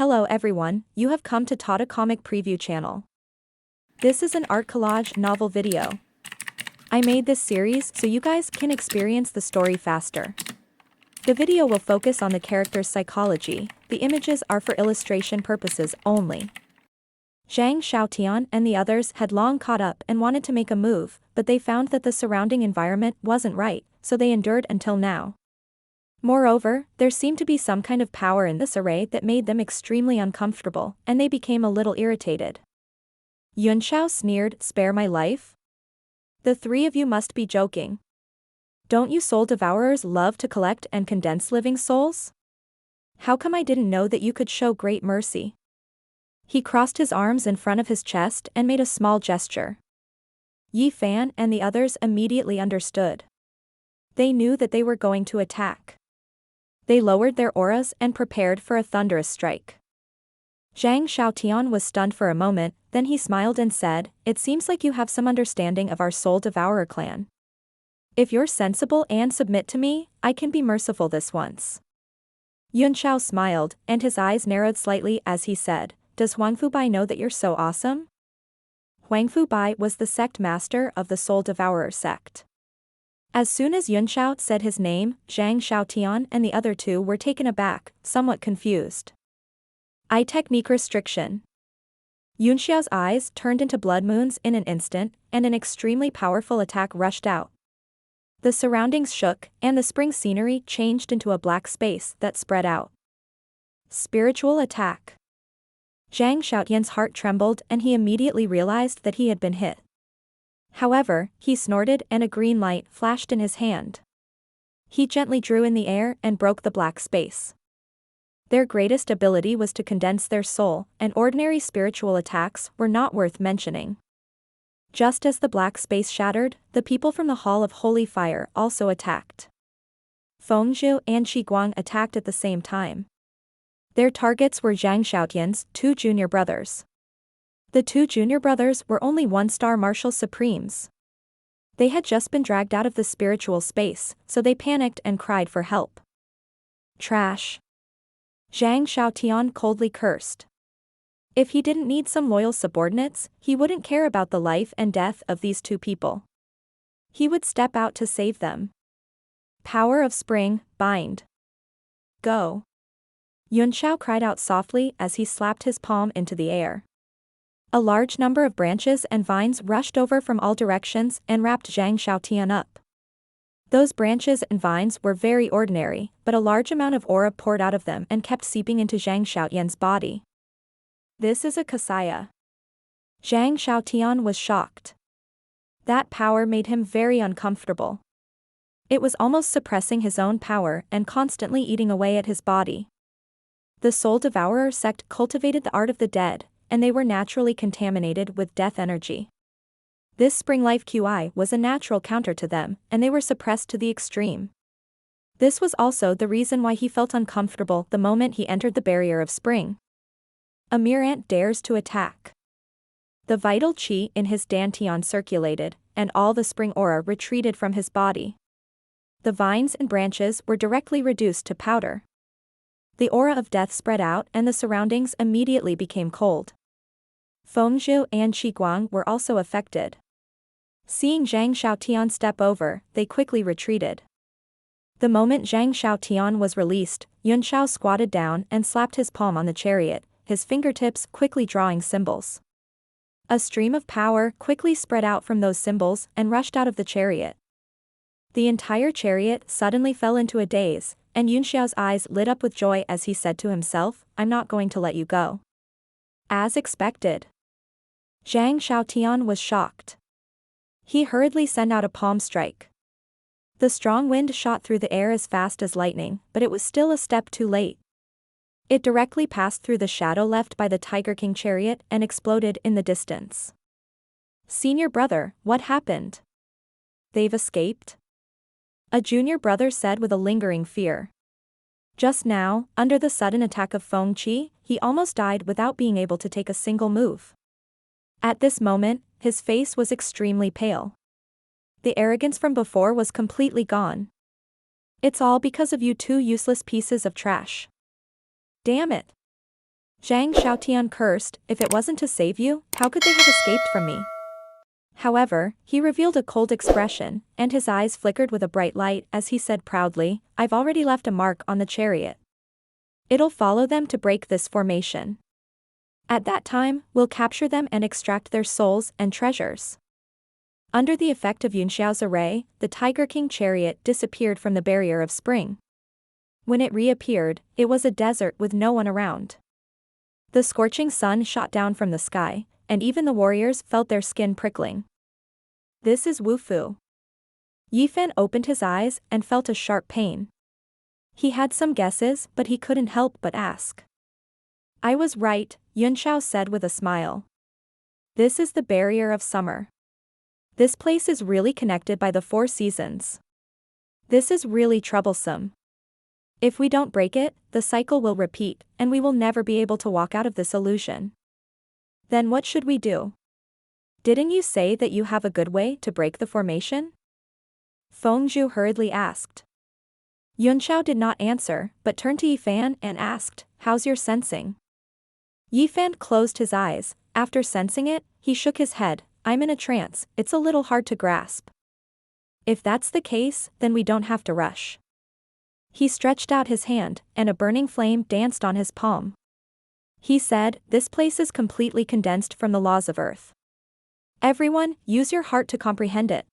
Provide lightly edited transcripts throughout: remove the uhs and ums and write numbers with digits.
Hello everyone, you have come to Tata Comic Preview channel. This is an art collage novel video. I made this series so you guys can experience the story faster. The video will focus on the character's psychology, the images are for illustration purposes only. Zhang Xiaotian and the others had long caught up and wanted to make a move, but they found that the surrounding environment wasn't right, so they endured until now. Moreover, there seemed to be some kind of power in this array that made them extremely uncomfortable, and they became a little irritated. Yunxiao sneered, "Spare my life? The three of you must be joking. Don't you soul devourers love to collect and condense living souls? How come I didn't know that you could show great mercy?" He crossed his arms in front of his chest and made a small gesture. Yi Fan and the others immediately understood. They knew that they were going to attack. They lowered their auras and prepared for a thunderous strike. Zhang Xiaotian was stunned for a moment, then he smiled and said, "It seems like you have some understanding of our Soul Devourer clan. If you're sensible and submit to me, I can be merciful this once." Yunxiao smiled, and his eyes narrowed slightly as he said, "Does Huang Fubai know that you're so awesome?" Huang Fubai was the sect master of the Soul Devourer sect. As soon as Yunxiao said his name, Zhang Xiaotian and the other two were taken aback, somewhat confused. Eye technique restriction. Yunxiao's eyes turned into blood moons in an instant, and an extremely powerful attack rushed out. The surroundings shook, and the spring scenery changed into a black space that spread out. Spiritual attack. Zhang Xiaotian's heart trembled and he immediately realized that he had been hit. However, he snorted and a green light flashed in his hand. He gently drew in the air and broke the black space. Their greatest ability was to condense their soul, and ordinary spiritual attacks were not worth mentioning. Just as the black space shattered, the people from the Hall of Holy Fire also attacked. Fengzhu and Qiguang attacked at the same time. Their targets were Zhang Xiaotian's two junior brothers. The two junior brothers were only one-star martial supremes. They had just been dragged out of the spiritual space, so they panicked and cried for help. Trash. Zhang Xiaotian coldly cursed. If he didn't need some loyal subordinates, he wouldn't care about the life and death of these two people. He would step out to save them. Power of spring, bind. Go. Yunxiao cried out softly as he slapped his palm into the air. A large number of branches and vines rushed over from all directions and wrapped Zhang Xiaotian up. Those branches and vines were very ordinary, but a large amount of aura poured out of them and kept seeping into Zhang Xiaotian's body. This is a kasaya. Zhang Xiaotian was shocked. That power made him very uncomfortable. It was almost suppressing his own power and constantly eating away at his body. The Soul Devourer sect cultivated the art of the dead, and they were naturally contaminated with death energy. This spring life QI was a natural counter to them, and they were suppressed to the extreme. This was also the reason why he felt uncomfortable the moment he entered the barrier of spring. A mere ant dares to attack. The vital qi in his dantian circulated, and all the spring aura retreated from his body. The vines and branches were directly reduced to powder. The aura of death spread out and the surroundings immediately became cold. Fengzhu and Qiguang were also affected. Seeing Zhang Xiaotian step over, they quickly retreated. The moment Zhang Xiaotian was released, Yunxiao squatted down and slapped his palm on the chariot, his fingertips quickly drawing symbols. A stream of power quickly spread out from those symbols and rushed out of the chariot. The entire chariot suddenly fell into a daze, and Yunxiao's eyes lit up with joy as he said to himself, "I'm not going to let you go." As expected. Zhang Xiaotian was shocked. He hurriedly sent out a palm strike. The strong wind shot through the air as fast as lightning, but it was still a step too late. It directly passed through the shadow left by the Tiger King chariot and exploded in the distance. "Senior brother, what happened? They've escaped?" A junior brother said with a lingering fear. Just now, under the sudden attack of Feng Qi, he almost died without being able to take a single move. At this moment, his face was extremely pale. The arrogance from before was completely gone. "It's all because of you two useless pieces of trash. Damn it. Zhang Xiaotian cursed, if it wasn't to save you, how could they have escaped from me? However, he revealed a cold expression, and his eyes flickered with a bright light as he said proudly, I've already left a mark on the chariot. It'll follow them to break this formation. At that time, we'll capture them and extract their souls and treasures. Under the effect of Yunxiao's array, the Tiger King chariot disappeared from the barrier of spring. When it reappeared, it was a desert with no one around. The scorching sun shot down from the sky, and even the warriors felt their skin prickling. This is Wufu. Yifan opened his eyes and felt a sharp pain. He had some guesses, but he couldn't help but ask. I was right, Yunxiao said with a smile. This is the barrier of summer. This place is really connected by the 4 seasons. This is really troublesome. If we don't break it, the cycle will repeat, and we will never be able to walk out of this illusion. Then what should we do? Didn't you say that you have a good way to break the formation? Fengzhu hurriedly asked. Yunxiao did not answer, but turned to Yifan and asked, how's your sensing? Yifan closed his eyes. After sensing it, he shook his head. I'm in a trance, it's a little hard to grasp. If that's the case, then we don't have to rush. He stretched out his hand, and a burning flame danced on his palm. He said, this place is completely condensed from the laws of earth. Everyone, use your heart to comprehend it.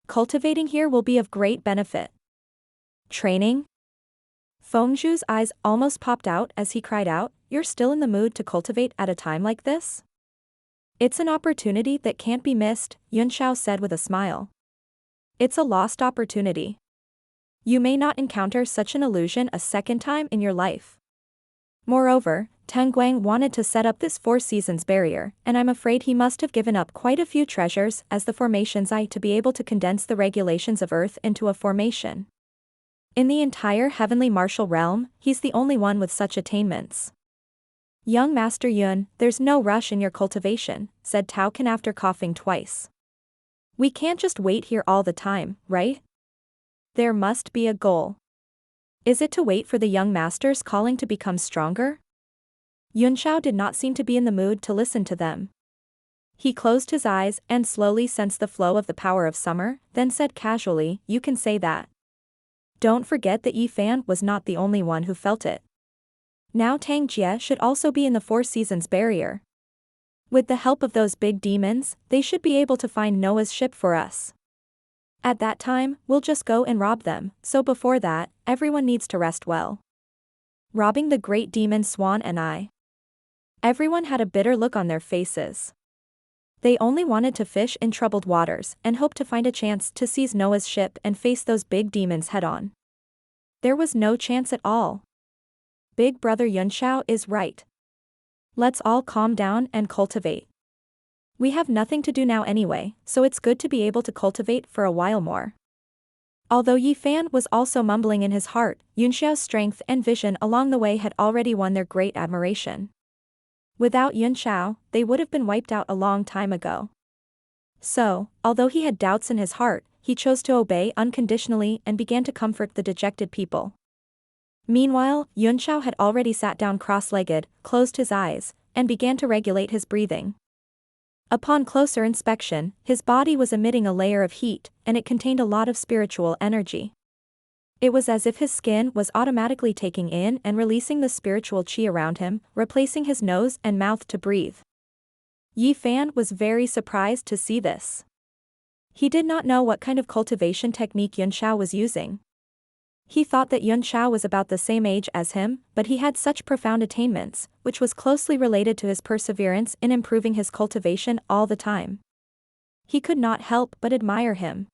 Cultivating here will be of great benefit. Training? Fengzhu's eyes almost popped out as he cried out, you're still in the mood to cultivate at a time like this? It's an opportunity that can't be missed, Yunxiao said with a smile. It's a lost opportunity. You may not encounter such an illusion a second time in your life. Moreover, Tengguang wanted to set up this 4 seasons barrier, and I'm afraid he must have given up quite a few treasures as the formation's eye to be able to condense the regulations of Earth into a formation. In the entire heavenly martial realm, he's the only one with such attainments. Young Master Yun, there's no rush in your cultivation, said Tao Can after coughing twice. We can't just wait here all the time, right? There must be a goal. Is it to wait for the young master's calling to become stronger? Yunxiao did not seem to be in the mood to listen to them. He closed his eyes and slowly sensed the flow of the power of summer, then said casually, you can say that. Don't forget that Yifan was not the only one who felt it. Now Tang Jie should also be in the 4 seasons barrier. With the help of those big demons, they should be able to find Noah's ship for us. At that time, we'll just go and rob them, so before that, everyone needs to rest well. Robbing the great demon Swan and I. Everyone had a bitter look on their faces. They only wanted to fish in troubled waters and hoped to find a chance to seize Noah's ship and face those big demons head-on. There was no chance at all. Big brother Yunxiao is right. Let's all calm down and cultivate. We have nothing to do now anyway, so it's good to be able to cultivate for a while more. Although Yifan was also mumbling in his heart, Yunxiao's strength and vision along the way had already won their great admiration. Without Yunxiao, they would have been wiped out a long time ago. So, although he had doubts in his heart, he chose to obey unconditionally and began to comfort the dejected people. Meanwhile, Yunxiao had already sat down cross-legged, closed his eyes, and began to regulate his breathing. Upon closer inspection, his body was emitting a layer of heat, and it contained a lot of spiritual energy. It was as if his skin was automatically taking in and releasing the spiritual qi around him, replacing his nose and mouth to breathe. Yifan was very surprised to see this. He did not know what kind of cultivation technique Yunxiao was using. He thought that Yunxiao was about the same age as him, but he had such profound attainments, which was closely related to his perseverance in improving his cultivation all the time. He could not help but admire him.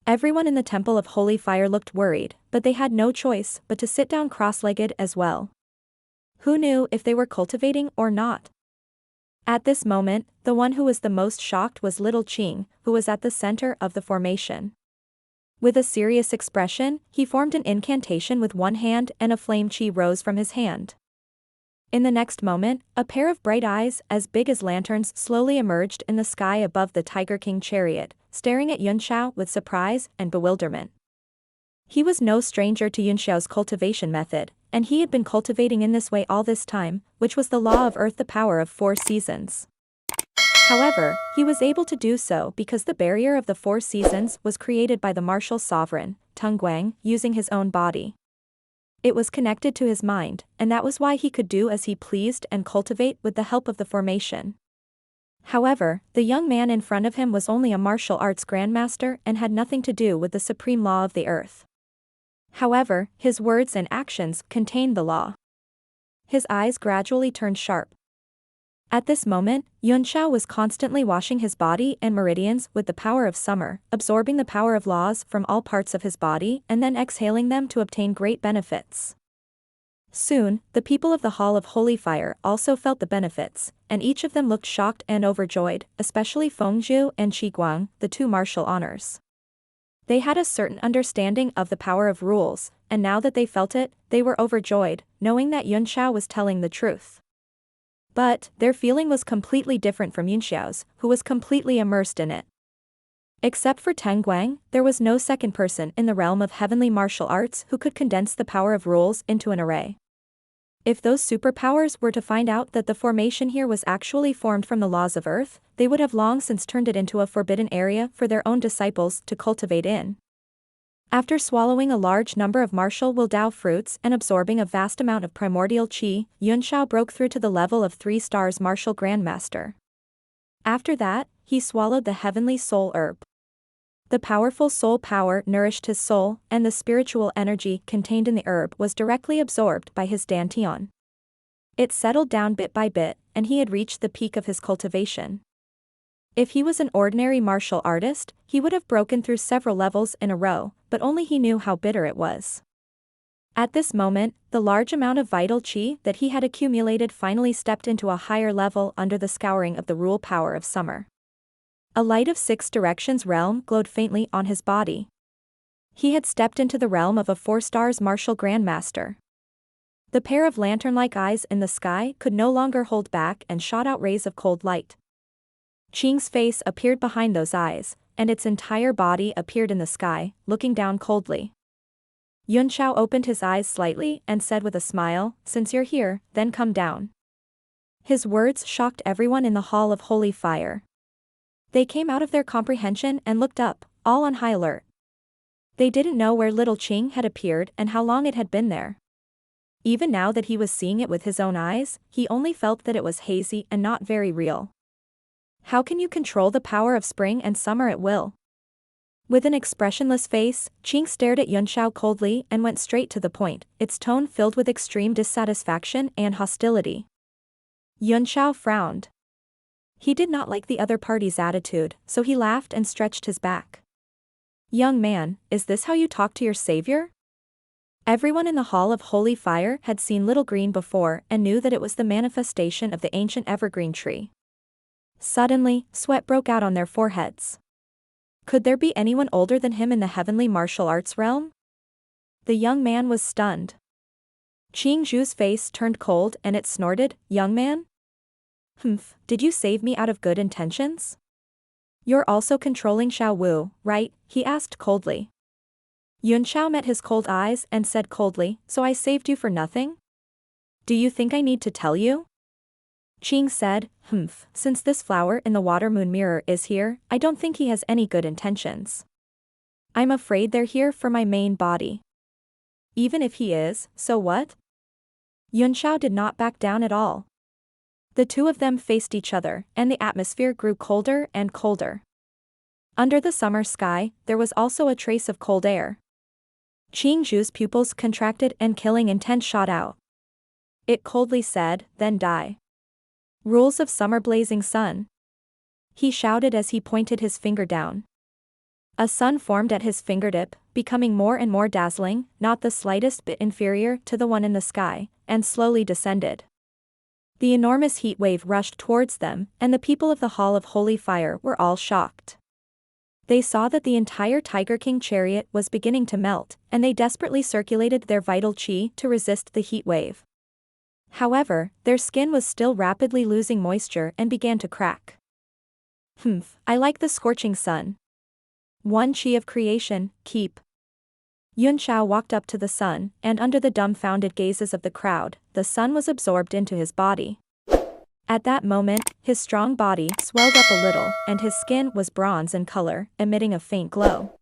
Everyone in the Temple of Holy Fire looked worried, but they had no choice but to sit down cross-legged as well. Who knew if they were cultivating or not? At this moment, the one who was the most shocked was little Qing, who was at the center of the formation. With a serious expression, he formed an incantation with one hand and a flame qi rose from his hand. In the next moment, a pair of bright eyes as big as lanterns slowly emerged in the sky above the Tiger King chariot, staring at Yunxiao with surprise and bewilderment. He was no stranger to Yunxiao's cultivation method, and he had been cultivating in this way all this time, which was the law of earth, the power of 4 seasons. However, he was able to do so because the barrier of the 4 seasons was created by the martial sovereign, Tung Guang, using his own body. It was connected to his mind, and that was why he could do as he pleased and cultivate with the help of the formation. However, the young man in front of him was only a martial arts grandmaster and had nothing to do with the supreme law of the earth. However, his words and actions contained the law. His eyes gradually turned sharp. At this moment, Yunxiao was constantly washing his body and meridians with the power of summer, absorbing the power of laws from all parts of his body and then exhaling them to obtain great benefits. Soon, the people of the Hall of Holy Fire also felt the benefits, and each of them looked shocked and overjoyed, especially Fengzhu and Qiguang, the 2 martial honors. They had a certain understanding of the power of rules, and now that they felt it, they were overjoyed, knowing that Yunxiao was telling the truth. But, their feeling was completely different from Yunxiao's, who was completely immersed in it. Except for Teng Guang, there was no second person in the realm of heavenly martial arts who could condense the power of rules into an array. If those superpowers were to find out that the formation here was actually formed from the laws of earth, they would have long since turned it into a forbidden area for their own disciples to cultivate in. After swallowing a large number of martial will Dao fruits and absorbing a vast amount of primordial qi, Yunxiao broke through to the level of 3 stars martial grandmaster. After that, he swallowed the heavenly soul herb. The powerful soul power nourished his soul, and the spiritual energy contained in the herb was directly absorbed by his dantian. It settled down bit by bit, and he had reached the peak of his cultivation. If he was an ordinary martial artist, he would have broken through several levels in a row, but only he knew how bitter it was. At this moment, the large amount of vital qi that he had accumulated finally stepped into a higher level under the scouring of the rule power of summer. A light of 6 directions realm glowed faintly on his body. He had stepped into the realm of a 4 stars martial grandmaster. The pair of lantern-like eyes in the sky could no longer hold back and shot out rays of cold light. Qing's face appeared behind those eyes, and its entire body appeared in the sky, looking down coldly. Yunxiao opened his eyes slightly and said with a smile, "Since you're here, then come down." His words shocked everyone in the Hall of Holy Fire. They came out of their comprehension and looked up, all on high alert. They didn't know where little Qing had appeared and how long it had been there. Even now that he was seeing it with his own eyes, he only felt that it was hazy and not very real. How can you control the power of spring and summer at will? With an expressionless face, Qing stared at Yunxiao coldly and went straight to the point, its tone filled with extreme dissatisfaction and hostility. Yunxiao frowned. He did not like the other party's attitude, so he laughed and stretched his back. "Young man, is this how you talk to your savior?" Everyone in the Hall of Holy Fire had seen Little Green before and knew that it was the manifestation of the ancient evergreen tree. Suddenly, sweat broke out on their foreheads. Could there be anyone older than him in the heavenly martial arts realm? The young man was stunned. Qing Zhu's face turned cold and it snorted, "Young man? Humph, did you save me out of good intentions? You're also controlling Xiao Wu, right?" he asked coldly. Yunxiao met his cold eyes and said coldly, "So I saved you for nothing? Do you think I need to tell you?" Qing said, "Humph, since this flower in the water moon mirror is here, I don't think he has any good intentions. I'm afraid they're here for my main body. Even if he is, so what?" Yunxiao did not back down at all. The two of them faced each other, and the atmosphere grew colder and colder. Under the summer sky, there was also a trace of cold air. Qing Zhu's pupils contracted and killing intent shot out. It coldly said, "Then die." "Rules of summer blazing sun." He shouted as he pointed his finger down. A sun formed at his fingertip, becoming more and more dazzling, not the slightest bit inferior to the one in the sky, and slowly descended. The enormous heat wave rushed towards them, and the people of the Hall of Holy Fire were all shocked. They saw that the entire Tiger King chariot was beginning to melt, and they desperately circulated their vital qi to resist the heat wave. However, their skin was still rapidly losing moisture and began to crack. "Humph, I like the scorching sun. One qi of creation, keep." Yun Xiao walked up to the sun, and under the dumbfounded gazes of the crowd, the sun was absorbed into his body. At that moment, his strong body swelled up a little, and his skin was bronze in color, emitting a faint glow.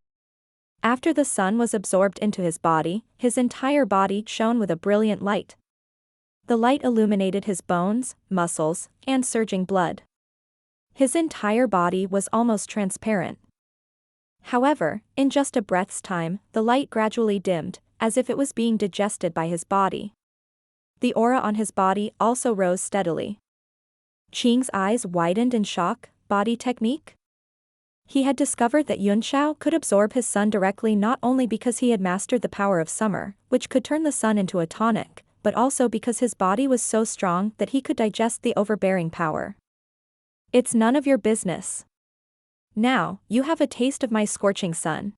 After the sun was absorbed into his body, his entire body shone with a brilliant light. The light illuminated his bones, muscles, and surging blood. His entire body was almost transparent. However, in just a breath's time, the light gradually dimmed, as if it was being digested by his body. The aura on his body also rose steadily. Qing's eyes widened in shock. Body technique? He had discovered that Yun Xiao could absorb his sun directly not only because he had mastered the power of summer, which could turn the sun into a tonic, but also because his body was so strong that he could digest the overbearing power. It's none of your business. Now, you have a taste of my scorching sun.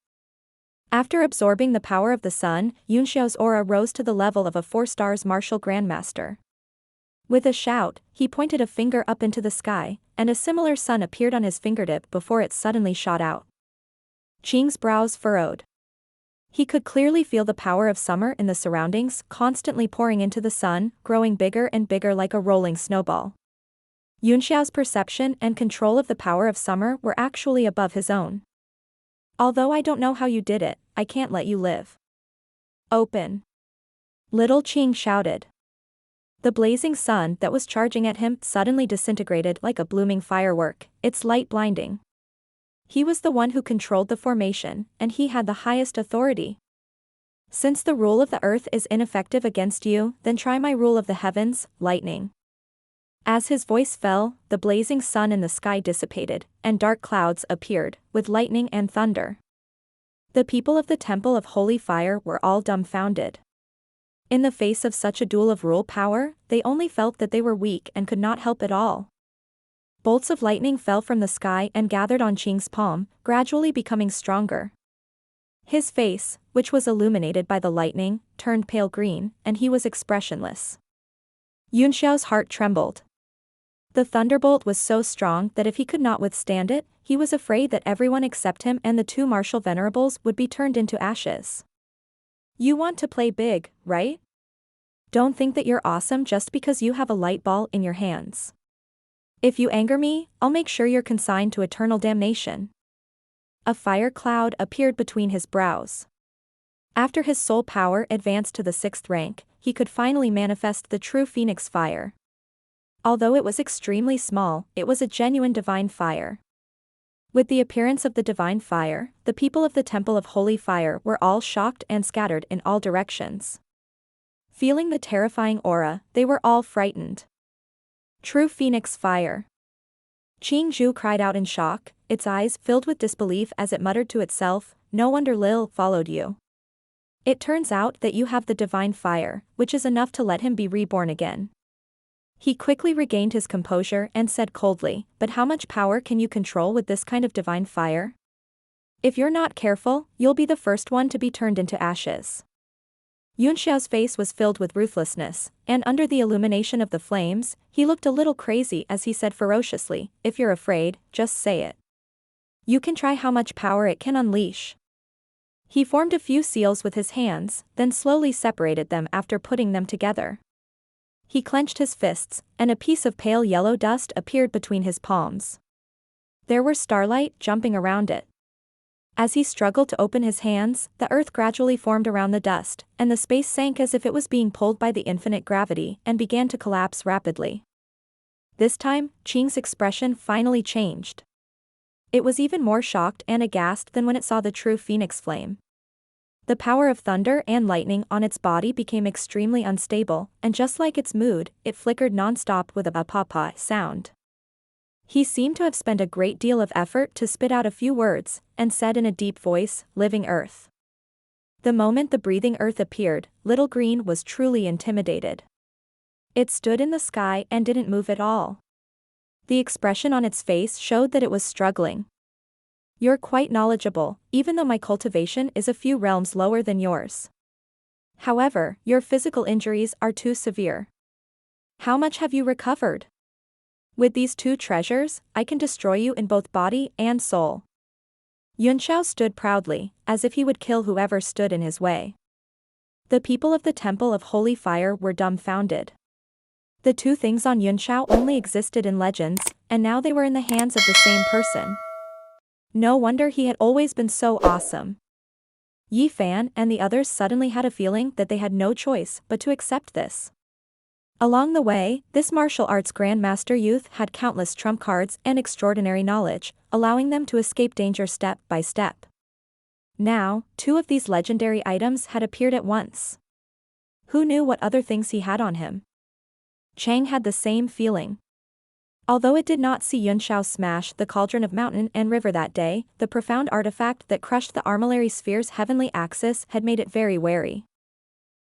After absorbing the power of the sun, Yun Xiao's aura rose to the level of a 4-star martial grandmaster. With a shout, he pointed a finger up into the sky, and a similar sun appeared on his fingertip before it suddenly shot out. Qing's brows furrowed. He could clearly feel the power of summer in the surroundings, constantly pouring into the sun, growing bigger and bigger like a rolling snowball. Yun Xiao's perception and control of the power of summer were actually above his own. Although I don't know how you did it, I can't let you live. Open. Little Qing shouted. The blazing sun that was charging at him suddenly disintegrated like a blooming firework, its light blinding. He was the one who controlled the formation, and he had the highest authority. Since the rule of the earth is ineffective against you, then try my rule of the heavens, lightning. As his voice fell, the blazing sun in the sky dissipated, and dark clouds appeared, with lightning and thunder. The people of the Temple of Holy Fire were all dumbfounded. In the face of such a duel of rule power, they only felt that they were weak and could not help at all. Bolts of lightning fell from the sky and gathered on Qing's palm, gradually becoming stronger. His face, which was illuminated by the lightning, turned pale green, and he was expressionless. Yun Xiao's heart trembled. The thunderbolt was so strong that if he could not withstand it, he was afraid that everyone except him and the 2 martial venerables would be turned into ashes. You want to play big, right? Don't think that you're awesome just because you have a light ball in your hands. If you anger me, I'll make sure you're consigned to eternal damnation. A fire cloud appeared between his brows. After his soul power advanced to the 6th rank, he could finally manifest the true phoenix fire. Although it was extremely small, it was a genuine divine fire. With the appearance of the divine fire, the people of the Temple of Holy Fire were all shocked and scattered in all directions. Feeling the terrifying aura, they were all frightened. True phoenix fire. Qing Zhu cried out in shock, its eyes filled with disbelief as it muttered to itself, no wonder Lil followed you. It turns out that you have the divine fire, which is enough to let him be reborn again. He quickly regained his composure and said coldly, but how much power can you control with this kind of divine fire? If you're not careful, you'll be the first one to be turned into ashes. Yun Xiao's face was filled with ruthlessness, and under the illumination of the flames, he looked a little crazy as he said ferociously, if you're afraid, just say it. You can try how much power it can unleash. He formed a few seals with his hands, then slowly separated them after putting them together. He clenched his fists, and a piece of pale yellow dust appeared between his palms. There were starlight jumping around it. As he struggled to open his hands, the earth gradually formed around the dust, and the space sank as if it was being pulled by the infinite gravity and began to collapse rapidly. This time, Qing's expression finally changed. It was even more shocked and aghast than when it saw the true phoenix flame. The power of thunder and lightning on its body became extremely unstable, and just like its mood, it flickered non-stop with a pa-pa sound. He seemed to have spent a great deal of effort to spit out a few words, and said in a deep voice, living earth. The moment the breathing earth appeared, Little Green was truly intimidated. It stood in the sky and didn't move at all. The expression on its face showed that it was struggling. You're quite knowledgeable, even though my cultivation is a few realms lower than yours. However, your physical injuries are too severe. How much have you recovered? With these 2 treasures, I can destroy you in both body and soul. Yunxiao stood proudly, as if he would kill whoever stood in his way. The people of the Temple of Holy Fire were dumbfounded. The two things on Yunxiao only existed in legends, and now they were in the hands of the same person. No wonder he had always been so awesome. Yi Fan and the others suddenly had a feeling that they had no choice but to accept this. Along the way, this martial arts grandmaster youth had countless trump cards and extraordinary knowledge, allowing them to escape danger step by step. Now, two of these legendary items had appeared at once. Who knew what other things he had on him? Chang had the same feeling. Although it did not see Yunxiao smash the cauldron of mountain and river that day, the profound artifact that crushed the Armillary Sphere's heavenly axis had made it very wary.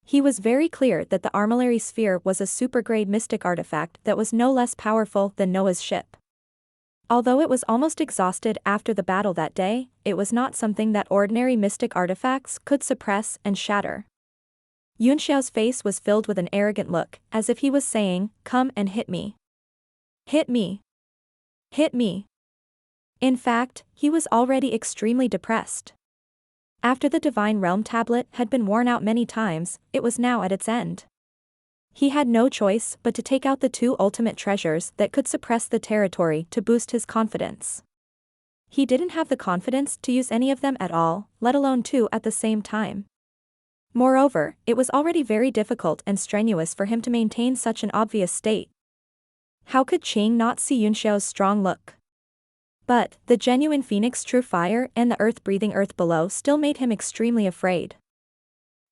He was very clear that the Armillary Sphere was a super-grade mystic artifact that was no less powerful than Noah's ship. Although it was almost exhausted after the battle that day, it was not something that ordinary mystic artifacts could suppress and shatter. Yunxiao's face was filled with an arrogant look, as if he was saying, "Come and hit me. Hit me. Hit me." In fact, he was already extremely depressed. After the Divine Realm tablet had been worn out many times, it was now at its end. He had no choice but to take out the two ultimate treasures that could suppress the territory to boost his confidence. He didn't have the confidence to use any of them at all, let alone two at the same time. Moreover, it was already very difficult and strenuous for him to maintain such an obvious state. How could Qing not see Yunxiao's strong look? But, the genuine Phoenix True Fire and the earth-breathing earth below still made him extremely afraid.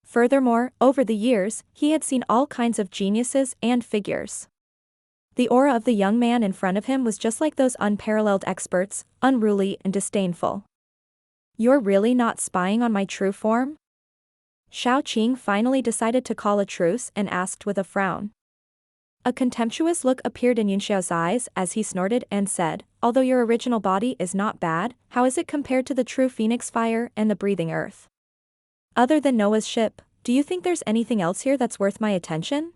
Furthermore, over the years, he had seen all kinds of geniuses and figures. The aura of the young man in front of him was just like those unparalleled experts, unruly and disdainful. "You're really not spying on my true form?" Shao Qing finally decided to call a truce and asked with a frown. A contemptuous look appeared in Yunxiao's eyes as he snorted and said, "Although your original body is not bad, how is it compared to the true Phoenix Fire and the breathing earth? Other than Noah's ship, do you think there's anything else here that's worth my attention?"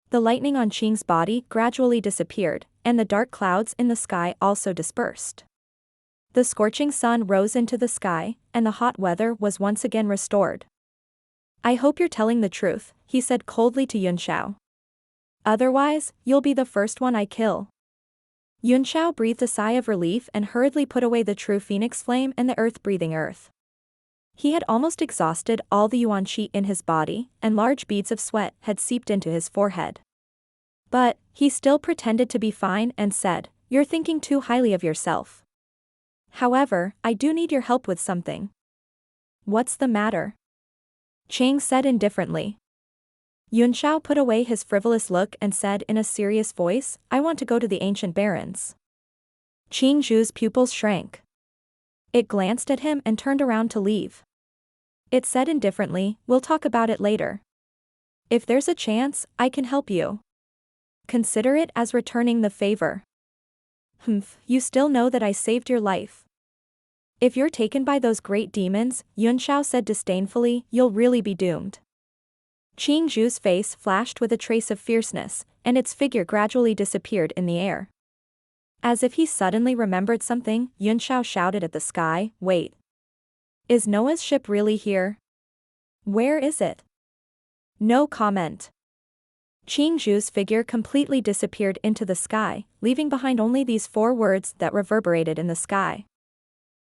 The lightning on Qing's body gradually disappeared, and the dark clouds in the sky also dispersed. The scorching sun rose into the sky, and the hot weather was once again restored. "I hope you're telling the truth," he said coldly to Yunxiao. "Otherwise, you'll be the first one I kill." Yunxiao breathed a sigh of relief and hurriedly put away the true phoenix flame and the earth-breathing earth. He had almost exhausted all the yuan qi in his body, and large beads of sweat had seeped into his forehead. But, he still pretended to be fine and said, "You're thinking too highly of yourself. However, I do need your help with something." "What's the matter?" Chang said indifferently. Yunxiao put away his frivolous look and said in a serious voice, "I want to go to the ancient barons." Qing Zhu's pupils shrank. It glanced at him and turned around to leave. It said indifferently, "We'll talk about it later. If there's a chance, I can help you. Consider it as returning the favor." "Humph, you still know that I saved your life. If you're taken by those great demons," Yunxiao said disdainfully, "you'll really be doomed." Qing Zhu's face flashed with a trace of fierceness, and its figure gradually disappeared in the air. As if he suddenly remembered something, Yunxiao shouted at the sky, "Wait. Is Noah's ship really here? Where is it?" No comment. Qing Zhu's figure completely disappeared into the sky, leaving behind only these four words that reverberated in the sky.